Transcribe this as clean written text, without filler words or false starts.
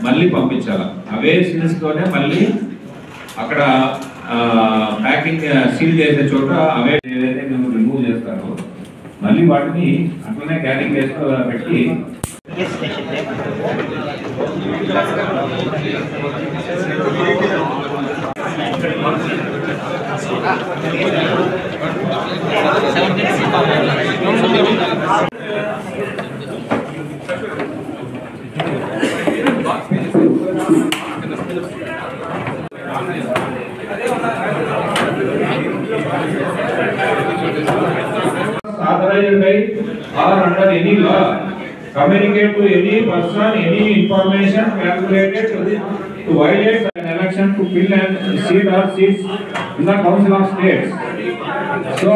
మళ్ళీ పంపించాలి. అవే సీల్స్ తోనే మళ్ళీ అక్కడ ప్యాకింగ్ సీల్ చేసే చోట అవే ఏదైతే రిమూవ్ చేస్తారో మళ్ళీ వాటిని అట్లనే క్యారింగ్ చేసుకో పెట్టి authorized by or under any law communicate to any person any information calculated to violate an election to fill and seat or seats in the Council of States. So